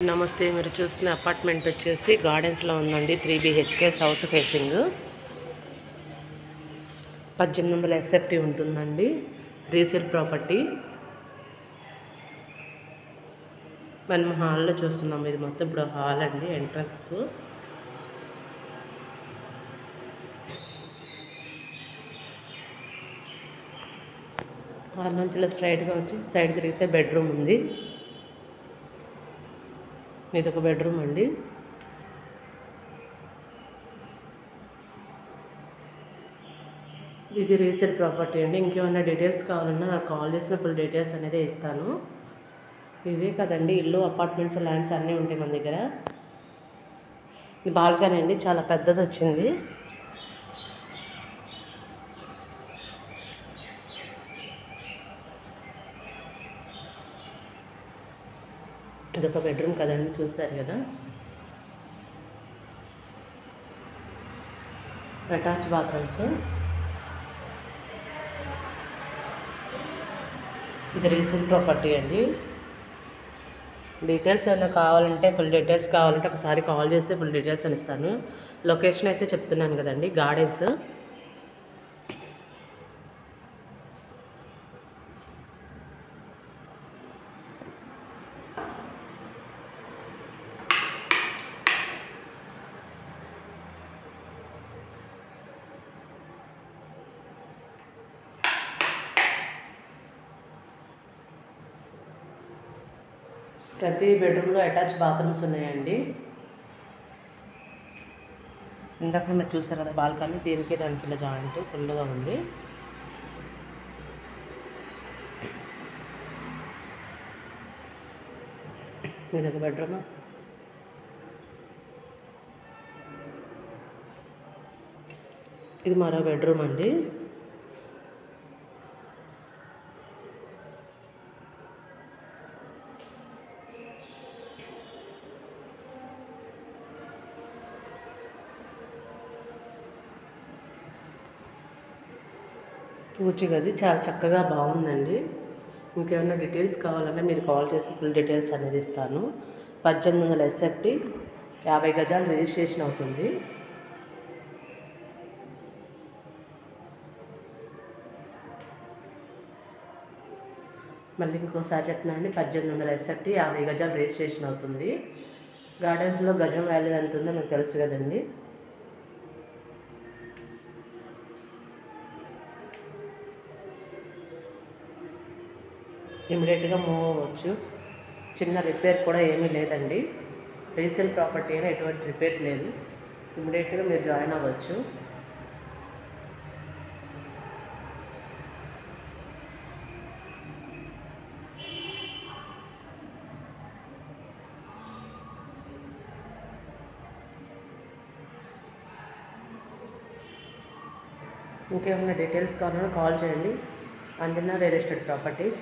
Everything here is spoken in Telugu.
నమస్తే, మీరు చూస్తున్న అపార్ట్మెంట్ వచ్చేసి గార్డెన్స్లో ఉందండి. 3 BHK సౌత్ ఫేసింగ్ 1800 SFT ఉంటుందండి. Resale property. మనం హాల్లో చూస్తున్నాం. ఇది మొత్తం ఇప్పుడు హాల్ అండి, ఎంట్రన్స్. హాల్ నుంచి ఇలా స్ట్రైట్గా వచ్చి సైడ్ తిరిగితే బెడ్రూమ్ ఉంది. ఇది ఒక బెడ్రూమ్ అండి. ఇది రీసేల్ ప్రాపర్టీ అండి. ఇంకేమైనా డీటెయిల్స్ కావాలన్నా నాకు కాల్ చేసిన ఫుల్ డీటెయిల్స్ అనేది ఇస్తాను. ఇవే కదండి ఇల్లు, అపార్ట్మెంట్స్, ల్యాండ్స్ అన్నీ ఉంటాయి మన దగ్గర. ఇది బాల్కనీ అండి, చాలా పెద్దది వచ్చింది. ఇదొక బెడ్రూమ్ కదండి, చూసారు కదా. Attach bathrooms. ఇది రీసేల్ ప్రాపర్టీ అండి. డీటెయిల్స్ ఏమైనా కావాలంటే, ఫుల్ డీటెయిల్స్ కావాలంటే ఒకసారి కాల్ చేస్తే ఫుల్ డీటెయిల్స్ అని ఇస్తాను. లొకేషన్ అయితే చెప్తున్నాను కదండి, గార్డెన్స్. ప్రతి బెడ్రూమ్లో అటాచ్ బాత్రూమ్స్ ఉన్నాయండి. ఇందాక మీరు చూసారు కదా బాల్కనీ, దీనికి దానికి ఇలా జాయింట్ ఫుల్గా ఉంది. ఇది ఒక బెడ్రూమ్. ఇది మరో బెడ్రూమ్ అండి. పూచి గది చాలా చక్కగా బాగుందండి. ఇంకేమైనా డీటెయిల్స్ కావాలంటే మీరు కాల్ చేసి ఫుల్ డీటెయిల్స్ అనేది ఇస్తాను. 1800 SFT, 50 గజాలు రిజిస్ట్రేషన్ అవుతుంది. మళ్ళీ ఇంకోసారి చెప్తున్నానండి, 1800 SFT, 50 గజాలు రిజిస్ట్రేషన్ అవుతుంది. గార్డెన్స్లో గజం వాల్యూ ఎంత ఉందో మీకు తెలుసు కదండి. ఇమీడియట్గా మూవ్ అవ్వచ్చు. చిన్న రిపేర్ కూడా ఏమీ లేదండి. రీసేల్ ప్రాపర్టీ అయినా ఎటువంటి రిపేర్ లేదు. ఇమీడియట్గా మీరు జాయిన్ అవ్వచ్చు. ఇంకేమైనా డీటెయిల్స్ కావాలన్నా కాల్ చేయండి. Anjana real estate properties.